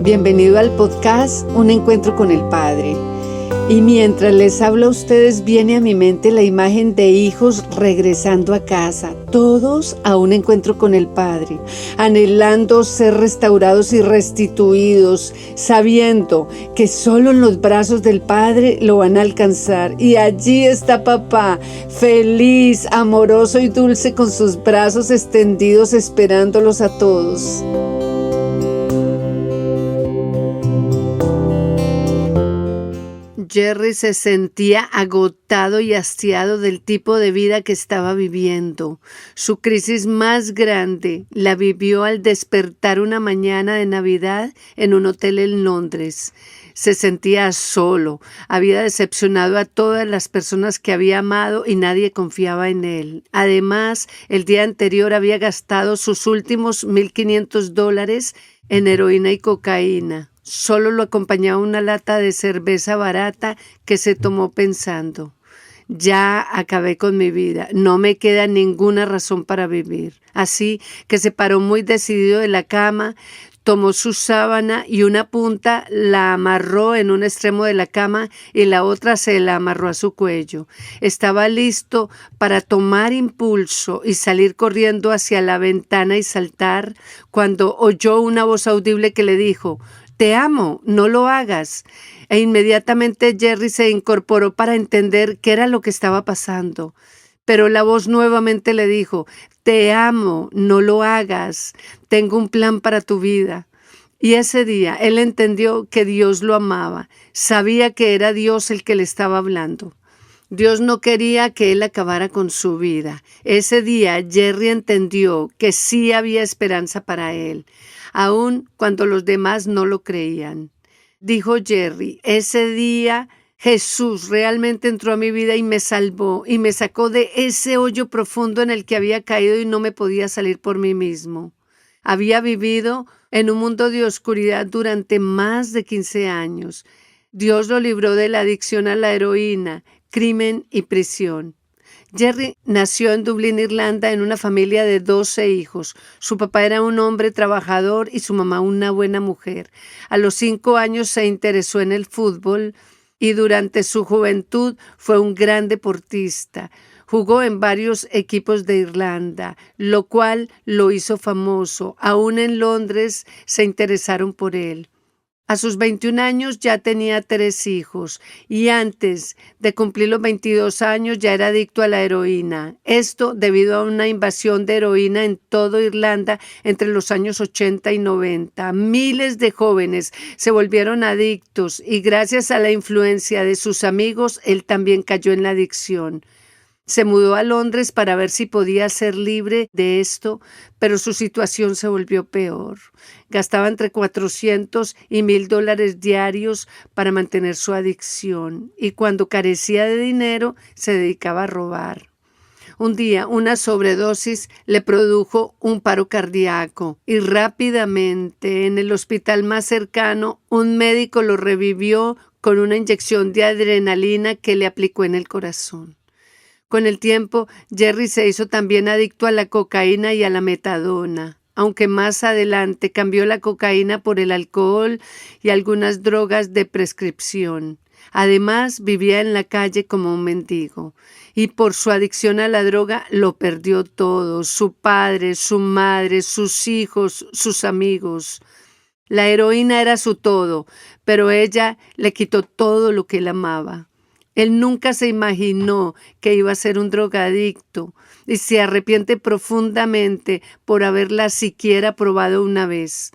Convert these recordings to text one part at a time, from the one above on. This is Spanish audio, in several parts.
Bienvenido al podcast Un Encuentro con el Padre. Y mientras les hablo a ustedes, viene a mi mente la imagen de hijos regresando a casa, todos a un encuentro con el Padre, anhelando ser restaurados y restituidos, sabiendo que solo en los brazos del Padre lo van a alcanzar. Y allí está papá, feliz, amoroso y dulce, con sus brazos extendidos, esperándolos a todos. Jerry se sentía agotado y hastiado del tipo de vida que estaba viviendo. Su crisis más grande la vivió al despertar una mañana de Navidad en un hotel en Londres. Se sentía solo, había decepcionado a todas las personas que había amado y nadie confiaba en él. Además, el día anterior había gastado sus últimos $1,500 en heroína y cocaína. Solo lo acompañaba una lata de cerveza barata que se tomó pensando: ya acabé con mi vida, no me queda ninguna razón para vivir. Así que se paró muy decidido de la cama, tomó su sábana y una punta la amarró en un extremo de la cama y la otra se la amarró a su cuello. Estaba listo para tomar impulso y salir corriendo hacia la ventana y saltar cuando oyó una voz audible que le dijo: «Te amo, no lo hagas». E inmediatamente Jerry se incorporó para entender qué era lo que estaba pasando. Pero la voz nuevamente le dijo: «Te amo, no lo hagas, tengo un plan para tu vida». Y ese día él entendió que Dios lo amaba, sabía que era Dios el que le estaba hablando. Dios no quería que él acabara con su vida. Ese día Jerry entendió que sí había esperanza para él, aun cuando los demás no lo creían. Dijo Jerry: ese día Jesús realmente entró a mi vida y me salvó y me sacó de ese hoyo profundo en el que había caído y no me podía salir por mí mismo. Había vivido en un mundo de oscuridad durante más de 15 años. Dios lo libró de la adicción a la heroína, crimen y prisión. Jerry nació en Dublín, Irlanda, en una familia de 12 hijos. Su papá era un hombre trabajador y su mamá una buena mujer. A los 5 años se interesó en el fútbol y durante su juventud fue un gran deportista. Jugó en varios equipos de Irlanda, lo cual lo hizo famoso. Aún en Londres se interesaron por él. A sus 21 años ya tenía 3 hijos y antes de cumplir los 22 años ya era adicto a la heroína. Esto debido a una invasión de heroína en toda Irlanda entre los años 80 y 90. Miles de jóvenes se volvieron adictos y gracias a la influencia de sus amigos, él también cayó en la adicción. Se mudó a Londres para ver si podía ser libre de esto, pero su situación se volvió peor. Gastaba entre $400 y $1,000 diarios para mantener su adicción y cuando carecía de dinero se dedicaba a robar. Un día, una sobredosis le produjo un paro cardíaco y rápidamente en el hospital más cercano un médico lo revivió con una inyección de adrenalina que le aplicó en el corazón. Con el tiempo, Jerry se hizo también adicto a la cocaína y a la metadona, aunque más adelante cambió la cocaína por el alcohol y algunas drogas de prescripción. Además, vivía en la calle como un mendigo, y por su adicción a la droga lo perdió todo: su padre, su madre, sus hijos, sus amigos. La heroína era su todo, pero ella le quitó todo lo que él amaba. Él nunca se imaginó que iba a ser un drogadicto y se arrepiente profundamente por haberla siquiera probado una vez.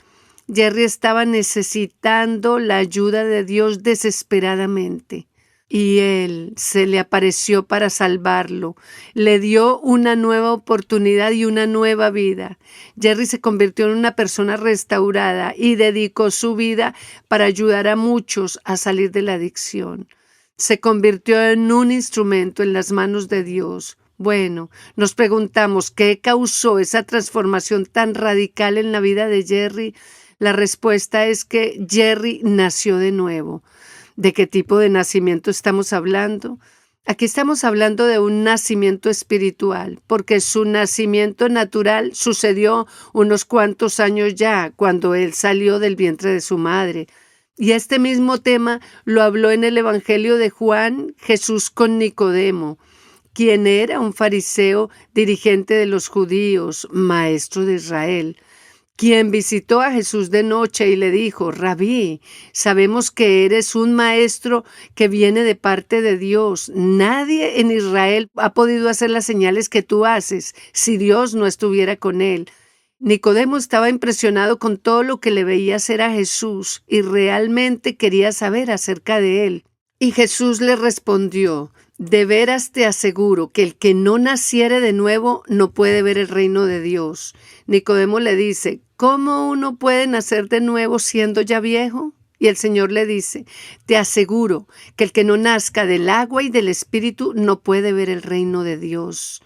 Jerry estaba necesitando la ayuda de Dios desesperadamente y Él se le apareció para salvarlo. Le dio una nueva oportunidad y una nueva vida. Jerry se convirtió en una persona restaurada y dedicó su vida para ayudar a muchos a salir de la adicción. Se convirtió en un instrumento en las manos de Dios. Bueno, nos preguntamos, ¿qué causó esa transformación tan radical en la vida de Jerry? La respuesta es que Jerry nació de nuevo. ¿De qué tipo de nacimiento estamos hablando? Aquí estamos hablando de un nacimiento espiritual, porque su nacimiento natural sucedió unos cuantos años ya, cuando él salió del vientre de su madre. Y este mismo tema lo habló en el Evangelio de Juan Jesús con Nicodemo, quien era un fariseo dirigente de los judíos, maestro de Israel, quien visitó a Jesús de noche y le dijo: Rabí, sabemos que eres un maestro que viene de parte de Dios. Nadie en Israel ha podido hacer las señales que tú haces si Dios no estuviera con él. Nicodemo estaba impresionado con todo lo que le veía hacer a Jesús y realmente quería saber acerca de él. Y Jesús le respondió: de veras te aseguro que el que no naciere de nuevo no puede ver el reino de Dios. Nicodemo le dice: ¿cómo uno puede nacer de nuevo siendo ya viejo? Y el Señor le dice: te aseguro que el que no nazca del agua y del Espíritu no puede ver el reino de Dios.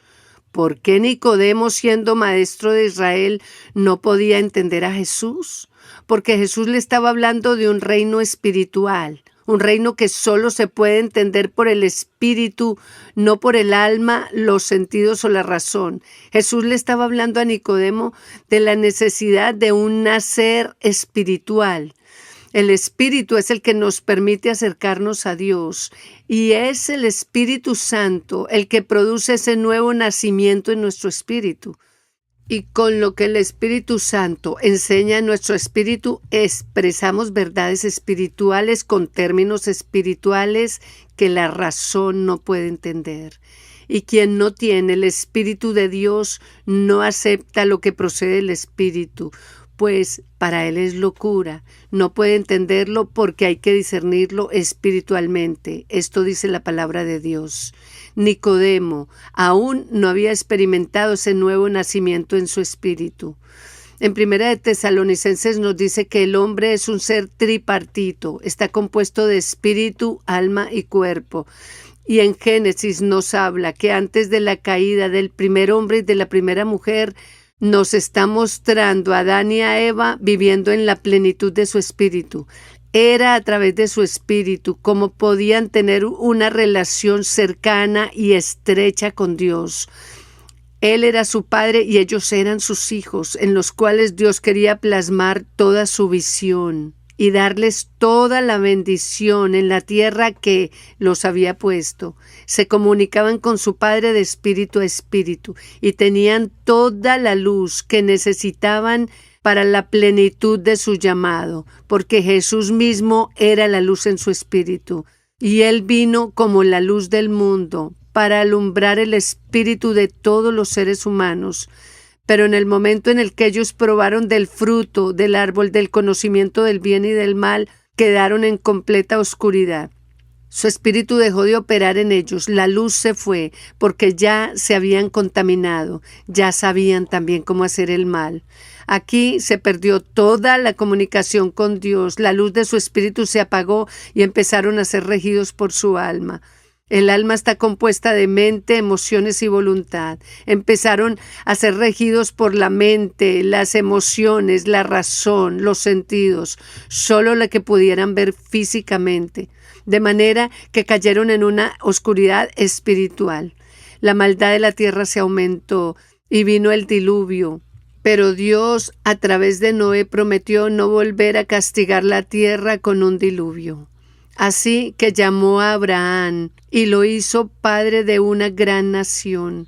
¿Por qué Nicodemo, siendo maestro de Israel, no podía entender a Jesús? Porque Jesús le estaba hablando de un reino espiritual. Un reino que solo se puede entender por el espíritu, no por el alma, los sentidos o la razón. Jesús le estaba hablando a Nicodemo de la necesidad de un nacer espiritual. El Espíritu es el que nos permite acercarnos a Dios y es el Espíritu Santo el que produce ese nuevo nacimiento en nuestro espíritu. Y con lo que el Espíritu Santo enseña a nuestro espíritu, expresamos verdades espirituales con términos espirituales que la razón no puede entender. Y quien no tiene el Espíritu de Dios no acepta lo que procede del Espíritu, pues para él es locura. No puede entenderlo porque hay que discernirlo espiritualmente. Esto dice la palabra de Dios. Nicodemo aún no había experimentado ese nuevo nacimiento en su espíritu. En Primera de Tesalonicenses nos dice que el hombre es un ser tripartito, está compuesto de espíritu, alma y cuerpo. Y en Génesis nos habla que antes de la caída del primer hombre y de la primera mujer, nos está mostrando a Adán y a Eva viviendo en la plenitud de su espíritu. Era a través de su espíritu cómo podían tener una relación cercana y estrecha con Dios. Él era su padre y ellos eran sus hijos, en los cuales Dios quería plasmar toda su visión y darles toda la bendición en la tierra que los había puesto. Se comunicaban con su Padre de espíritu a espíritu y tenían toda la luz que necesitaban para la plenitud de su llamado, porque Jesús mismo era la luz en su espíritu, y Él vino como la luz del mundo para alumbrar el espíritu de todos los seres humanos. Pero en el momento en el que ellos probaron del fruto del árbol del conocimiento del bien y del mal, quedaron en completa oscuridad. Su espíritu dejó de operar en ellos, la luz se fue, porque ya se habían contaminado, ya sabían también cómo hacer el mal. Aquí se perdió toda la comunicación con Dios, la luz de su espíritu se apagó y empezaron a ser regidos por su alma. El alma está compuesta de mente, emociones y voluntad. Empezaron a ser regidos por la mente, las emociones, la razón, los sentidos, solo la que pudieran ver físicamente, de manera que cayeron en una oscuridad espiritual. La maldad de la tierra se aumentó y vino el diluvio. Pero Dios, a través de Noé, prometió no volver a castigar la tierra con un diluvio. Así que llamó a Abraham y lo hizo padre de una gran nación.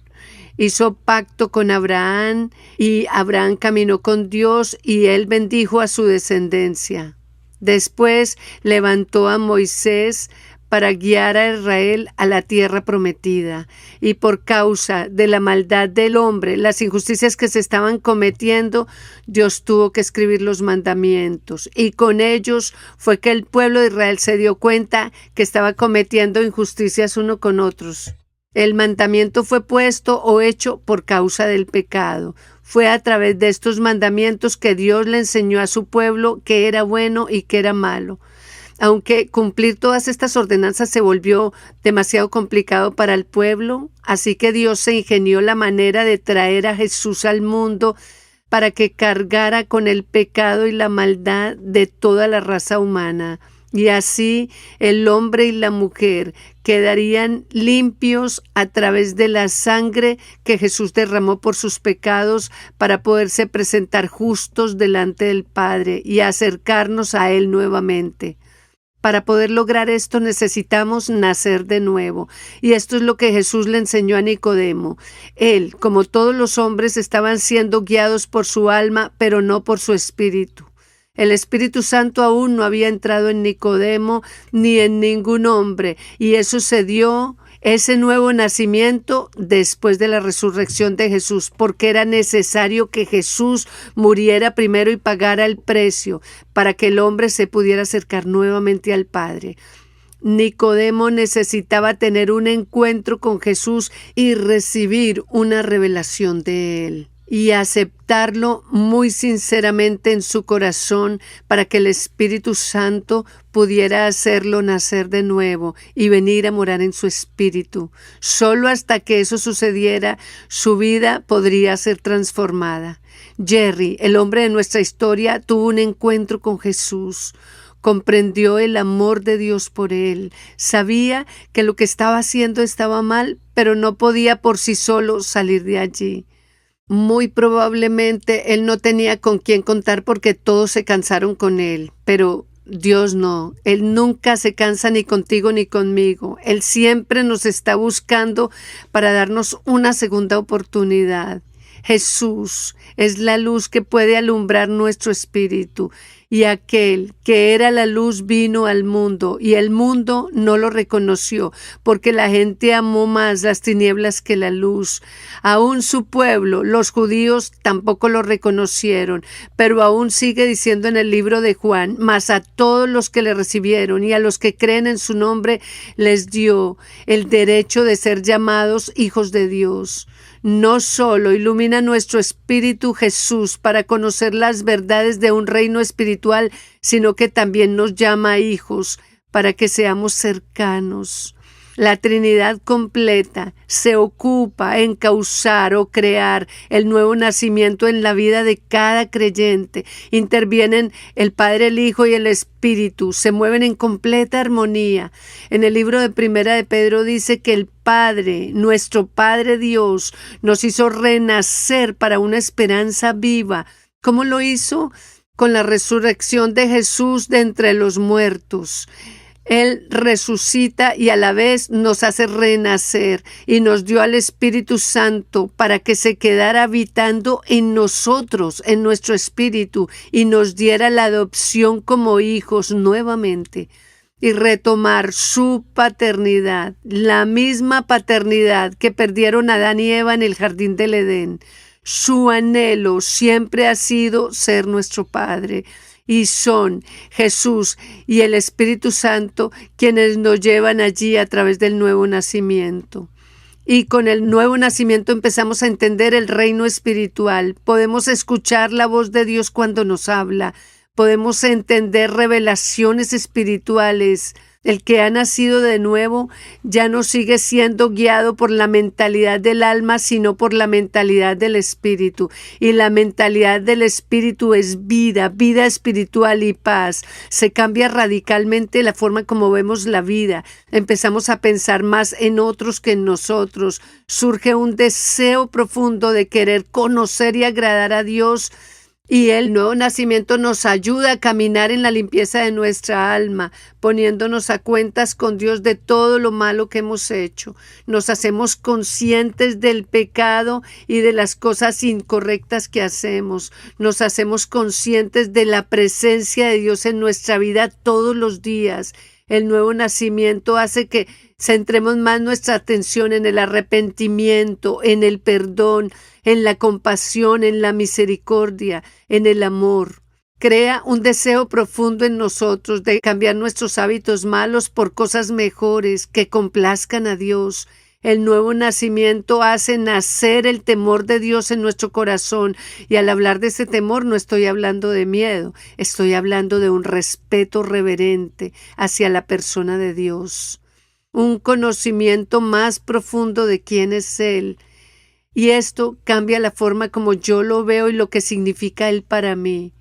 Hizo pacto con Abraham y Abraham caminó con Dios y él bendijo a su descendencia. Después levantó a Moisés para guiar a Israel a la tierra prometida. Y por causa de la maldad del hombre, las injusticias que se estaban cometiendo, Dios tuvo que escribir los mandamientos. Y con ellos fue que el pueblo de Israel se dio cuenta que estaba cometiendo injusticias uno con otros. El mandamiento fue puesto o hecho por causa del pecado. Fue a través de estos mandamientos que Dios le enseñó a su pueblo qué era bueno y qué era malo. Aunque cumplir todas estas ordenanzas se volvió demasiado complicado para el pueblo, así que Dios se ingenió la manera de traer a Jesús al mundo para que cargara con el pecado y la maldad de toda la raza humana. Y así el hombre y la mujer quedarían limpios a través de la sangre que Jesús derramó por sus pecados para poderse presentar justos delante del Padre y acercarnos a Él nuevamente. Para poder lograr esto necesitamos nacer de nuevo. Y esto es lo que Jesús le enseñó a Nicodemo. Él, como todos los hombres, estaban siendo guiados por su alma, pero no por su espíritu. El Espíritu Santo aún no había entrado en Nicodemo ni en ningún hombre, y eso se dio, ese nuevo nacimiento, después de la resurrección de Jesús, porque era necesario que Jesús muriera primero y pagara el precio para que el hombre se pudiera acercar nuevamente al Padre. Nicodemo necesitaba tener un encuentro con Jesús y recibir una revelación de Él, y aceptarlo muy sinceramente en su corazón para que el Espíritu Santo pudiera hacerlo nacer de nuevo y venir a morar en su espíritu. Solo hasta que eso sucediera, su vida podría ser transformada. Jerry, el hombre de nuestra historia, tuvo un encuentro con Jesús. Comprendió el amor de Dios por él. Sabía que lo que estaba haciendo estaba mal, pero no podía por sí solo salir de allí. Muy probablemente él no tenía con quién contar porque todos se cansaron con él, pero Dios no. Él nunca se cansa ni contigo ni conmigo. Él siempre nos está buscando para darnos una segunda oportunidad. Jesús es la luz que puede alumbrar nuestro espíritu, y aquel que era la luz vino al mundo, y el mundo no lo reconoció, porque la gente amó más las tinieblas que la luz. Aún su pueblo, los judíos, tampoco lo reconocieron, pero aún sigue diciendo en el libro de Juan: mas a todos los que le recibieron y a los que creen en su nombre les dio el derecho de ser llamados hijos de Dios. No solo ilumina nuestro espíritu Jesús para conocer las verdades de un reino espiritual, sino que también nos llama hijos para que seamos cercanos. La Trinidad completa se ocupa en causar o crear el nuevo nacimiento en la vida de cada creyente. Intervienen el Padre, el Hijo y el Espíritu, se mueven en completa armonía. En el libro de Primera de Pedro dice que el Padre, nuestro Padre Dios, nos hizo renacer para una esperanza viva. ¿Cómo lo hizo? Con la resurrección de Jesús de entre los muertos. Él resucita y a la vez nos hace renacer y nos dio al Espíritu Santo para que se quedara habitando en nosotros, en nuestro espíritu, y nos diera la adopción como hijos nuevamente y retomar su paternidad, la misma paternidad que perdieron Adán y Eva en el jardín del Edén. Su anhelo siempre ha sido ser nuestro Padre. Y son Jesús y el Espíritu Santo quienes nos llevan allí a través del nuevo nacimiento. Y con el nuevo nacimiento empezamos a entender el reino espiritual. Podemos escuchar la voz de Dios cuando nos habla. Podemos entender revelaciones espirituales. El que ha nacido de nuevo ya no sigue siendo guiado por la mentalidad del alma, sino por la mentalidad del espíritu. Y la mentalidad del espíritu es vida, vida espiritual y paz. Se cambia radicalmente la forma como vemos la vida. Empezamos a pensar más en otros que en nosotros. Surge un deseo profundo de querer conocer y agradar a Dios. Y el nuevo nacimiento nos ayuda a caminar en la limpieza de nuestra alma, poniéndonos a cuentas con Dios de todo lo malo que hemos hecho. Nos hacemos conscientes del pecado y de las cosas incorrectas que hacemos. Nos hacemos conscientes de la presencia de Dios en nuestra vida todos los días. El nuevo nacimiento hace que centremos más nuestra atención en el arrepentimiento, en el perdón, en la compasión, en la misericordia, en el amor. Crea un deseo profundo en nosotros de cambiar nuestros hábitos malos por cosas mejores que complazcan a Dios. El nuevo nacimiento hace nacer el temor de Dios en nuestro corazón, y al hablar de ese temor no estoy hablando de miedo, estoy hablando de un respeto reverente hacia la persona de Dios, un conocimiento más profundo de quién es Él. Y esto cambia la forma como yo lo veo y lo que significa Él para mí.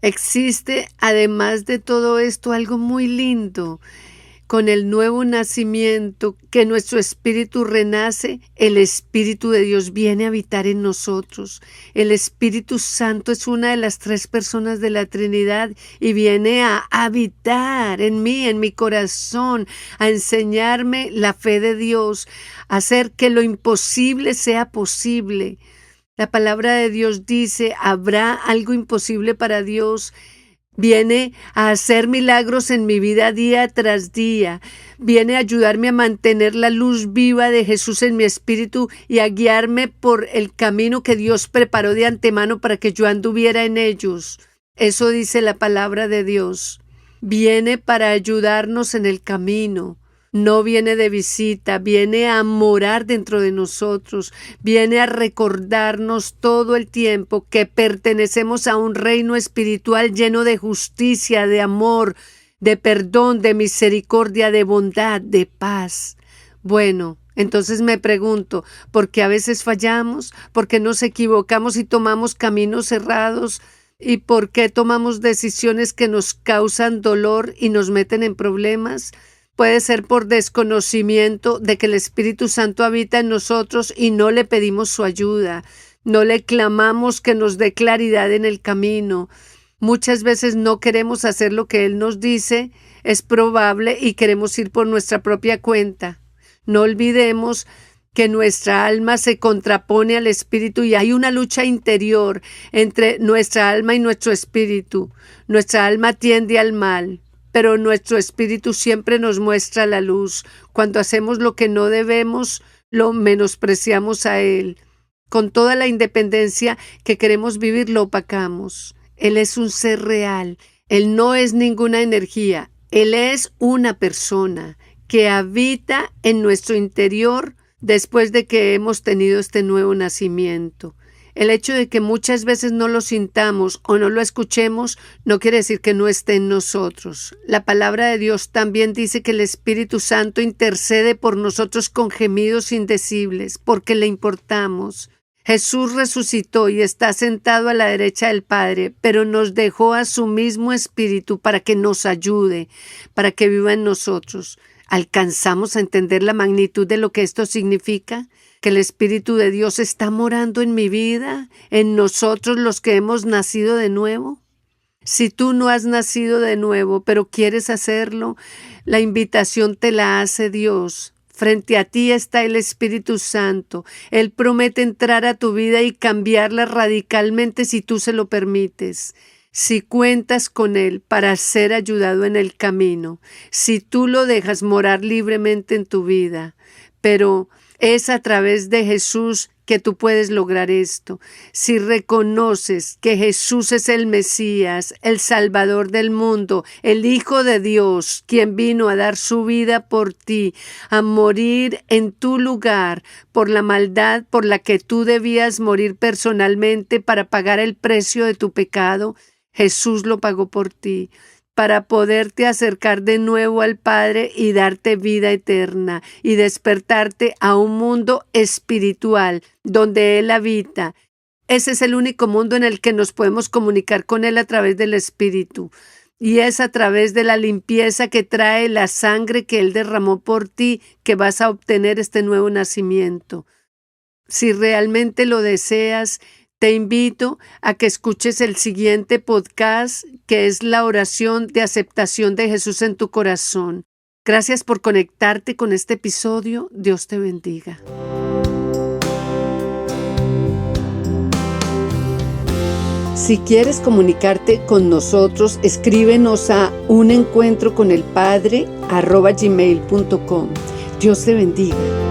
Existe, además de todo esto, algo muy lindo. Con el nuevo nacimiento, que nuestro espíritu renace, el Espíritu de Dios viene a habitar en nosotros. El Espíritu Santo es una de las 3 personas de la Trinidad y viene a habitar en mí, en mi corazón, a enseñarme la fe de Dios, a hacer que lo imposible sea posible. La palabra de Dios dice, ¿habrá algo imposible para Dios? Viene a hacer milagros en mi vida día tras día. Viene a ayudarme a mantener la luz viva de Jesús en mi espíritu y a guiarme por el camino que Dios preparó de antemano para que yo anduviera en ellos. Eso dice la palabra de Dios. Viene para ayudarnos en el camino. No viene de visita, viene a morar dentro de nosotros, viene a recordarnos todo el tiempo que pertenecemos a un reino espiritual lleno de justicia, de amor, de perdón, de misericordia, de bondad, de paz. Bueno, entonces me pregunto, ¿por qué a veces fallamos? ¿Por qué nos equivocamos y tomamos caminos cerrados? ¿Y por qué tomamos decisiones que nos causan dolor y nos meten en problemas? Puede ser por desconocimiento de que el Espíritu Santo habita en nosotros y no le pedimos su ayuda, no le clamamos que nos dé claridad en el camino. Muchas veces no queremos hacer lo que Él nos dice, es probable, y queremos ir por nuestra propia cuenta. No olvidemos que nuestra alma se contrapone al espíritu y hay una lucha interior entre nuestra alma y nuestro espíritu. Nuestra alma tiende al mal, pero nuestro espíritu siempre nos muestra la luz. Cuando hacemos lo que no debemos, lo menospreciamos a Él. Con toda la independencia que queremos vivir, lo opacamos. Él es un ser real. Él no es ninguna energía. Él es una persona que habita en nuestro interior después de que hemos tenido este nuevo nacimiento. El hecho de que muchas veces no lo sintamos o no lo escuchemos no quiere decir que no esté en nosotros. La palabra de Dios también dice que el Espíritu Santo intercede por nosotros con gemidos indecibles, porque le importamos. Jesús resucitó y está sentado a la derecha del Padre, pero nos dejó a su mismo Espíritu para que nos ayude, para que viva en nosotros. ¿Alcanzamos a entender la magnitud de lo que esto significa? Que el Espíritu de Dios está morando en mi vida, en nosotros los que hemos nacido de nuevo. Si tú no has nacido de nuevo, pero quieres hacerlo, la invitación te la hace Dios. Frente a ti está el Espíritu Santo. Él promete entrar a tu vida y cambiarla radicalmente si tú se lo permites. Si cuentas con Él para ser ayudado en el camino, si tú lo dejas morar libremente en tu vida, pero es a través de Jesús que tú puedes lograr esto. Si reconoces que Jesús es el Mesías, el Salvador del mundo, el Hijo de Dios, quien vino a dar su vida por ti, a morir en tu lugar por la maldad por la que tú debías morir personalmente para pagar el precio de tu pecado, Jesús lo pagó por ti, para poderte acercar de nuevo al Padre y darte vida eterna y despertarte a un mundo espiritual donde Él habita. Ese es el único mundo en el que nos podemos comunicar con Él a través del Espíritu. Y es a través de la limpieza que trae la sangre que Él derramó por ti que vas a obtener este nuevo nacimiento. Si realmente lo deseas, te invito a que escuches el siguiente podcast, que es la oración de aceptación de Jesús en tu corazón. Gracias por conectarte con este episodio. Dios te bendiga. Si quieres comunicarte con nosotros, escríbenos a unencuentroconelpadre@gmail.com. Dios te bendiga.